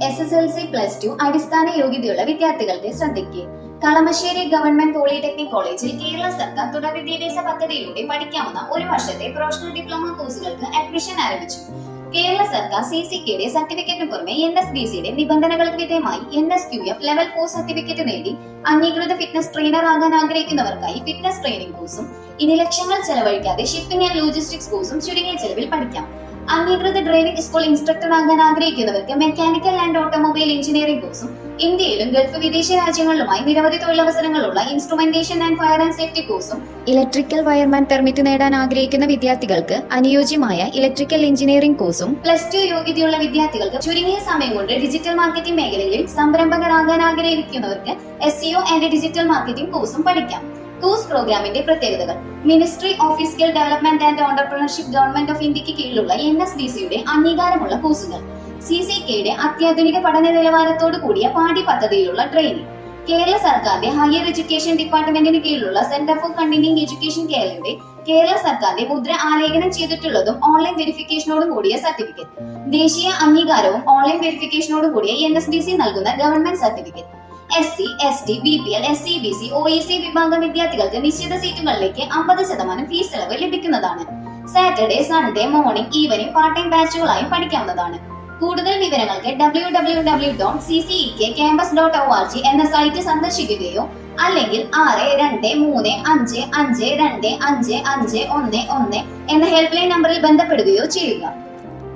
SSLC+2 അടിസ്ഥാന യോഗ്യതയുള്ള വിദ്യാർത്ഥികളുടെ ശ്രദ്ധയ്ക്ക് കളമശ്ശേരി ഗവൺമെന്റ് പോളിടെക്നിക് കോളേജിൽ കേരള സർക്കാർ തുടർ വിദ്യാഭ്യാസ പദ്ധതിയിലൂടെ പഠിക്കാവുന്ന ഒരു വർഷത്തെ പ്രൊഫഷണൽ ഡിപ്ലോമ കോഴ്സുകൾക്ക് അഡ്മിഷൻ ആരംഭിച്ചു. കേരള സർക്കാർ CCKയുടെ സർട്ടിഫിക്കറ്റിന് പുറമെ NSBCയുടെ നിബന്ധനകൾക്ക് വിധേയമായി NSQF ലെവൽ 4 സർട്ടിഫിക്കറ്റ് നേടി അംഗീകൃത ഫിറ്റ്നസ് ട്രെയിനർ ആകാൻ ആഗ്രഹിക്കുന്നവർക്കായി ഫിറ്റ്നസ് ട്രെയിനിംഗ് കോഴ്സും ഇനി ലക്ഷങ്ങൾ ചെലവഴിക്കാതെ ഷിപ്പിംഗ് ആൻഡ് ലോജിസ്റ്റിക്സ് കോഴ്സും ചുരുങ്ങിയ ചെലവിൽ പഠിക്കാം. അംഗീകൃത ഡ്രൈവിംഗ് സ്കൂൾ ഇൻസ്ട്രക്ടർ ആകാൻ ആഗ്രഹിക്കുന്നവർക്ക് മെക്കാനിക്കൽ ആൻഡ് ഓട്ടോമൊബൈൽ എഞ്ചിനീയറിംഗ് കോഴ്സും ഇന്ത്യയിലും ഗൾഫ് വിദേശ രാജ്യങ്ങളിലുമായി നിരവധി തൊഴിലവസരങ്ങളുള്ള instrumentation and fire and safety കോഴ്സും ഇലക്ട്രിക്കൽ വയർമാൻ പെർമിറ്റ് നേടാൻ ആഗ്രഹിക്കുന്ന വിദ്യാർത്ഥികൾക്ക് അനുയോജ്യമായ ഇലക്ട്രിക്കൽ എഞ്ചിനീയറിംഗ് കോഴ്സും +2 യോഗ്യതയുള്ള വിദ്യാർത്ഥികൾക്ക് ചുരുങ്ങിയ സമയം കൊണ്ട് ഡിജിറ്റൽ മാർക്കറ്റിംഗ് മേഖലയിൽ സംരംഭകരാകാൻ ആഗ്രഹിക്കുന്നവർക്ക് SEO ആൻഡ് ഡിജിറ്റൽ മാർക്കറ്റിംഗ് കോഴ്സും പഠിക്കാം. കോഴ്സ് പ്രോഗ്രാമിന്റെ പ്രത്യേകതകൾ: ministry of skill development and entrepreneurship government of ഇന്ത്യക്ക് കീഴിലുള്ള NSBCയുടെ അംഗീകാരമുള്ള കോഴ്സുകൾ, CCKയുടെ അത്യാധുനിക പഠന നിലവാരത്തോടു കൂടിയ പാഠ്യപദ്ധതിയിലുള്ള ട്രെയിനിംഗ്, കേരള സർക്കാരിന്റെ ഹയർ എഡ്യൂക്കേഷൻ ഡിപ്പാർട്ട്മെന്റിന് കീഴിലുള്ള സെന്റർ ഫോർ കണ്ടിന്യൂയിങ് എഡ്യൂക്കേഷൻ കേരളയുടെ കേരള സർക്കാരിന്റെ മുദ്ര ആലേഖനം ചെയ്തിട്ടുള്ളതും ഓൺലൈൻ വെരിഫിക്കേഷനോടും കൂടിയ സർട്ടിഫിക്കറ്റ്, ദേശീയ അംഗീകാരവും ഓൺലൈൻ വെരിഫിക്കേഷനോടും കൂടിയ NSBC നൽകുന്ന government certificate. SC, ST, BPL, SCBC, OEC വിഭാഗം വിദ്യാർത്ഥികൾക്ക് നിശ്ചിത സീറ്റുകളിലേക്ക് 50% ഫീസ് ഇളവ് ലഭിക്കുന്നതാണ്. Saturday, Sunday, morning, evening, part time ബാച്ചുകളായും പഠിക്കാവുന്നതാണ്. കൂടുതൽ വിവരങ്ങൾക്ക് www.ccekcampus.org എന്ന സൈറ്റ് സന്ദർശിക്കുകയോ അല്ലെങ്കിൽ 6235552511 എന്ന ഹെൽപ്പ് ലൈൻ നമ്പറിൽ ബന്ധപ്പെടുകയോ ചെയ്യുക.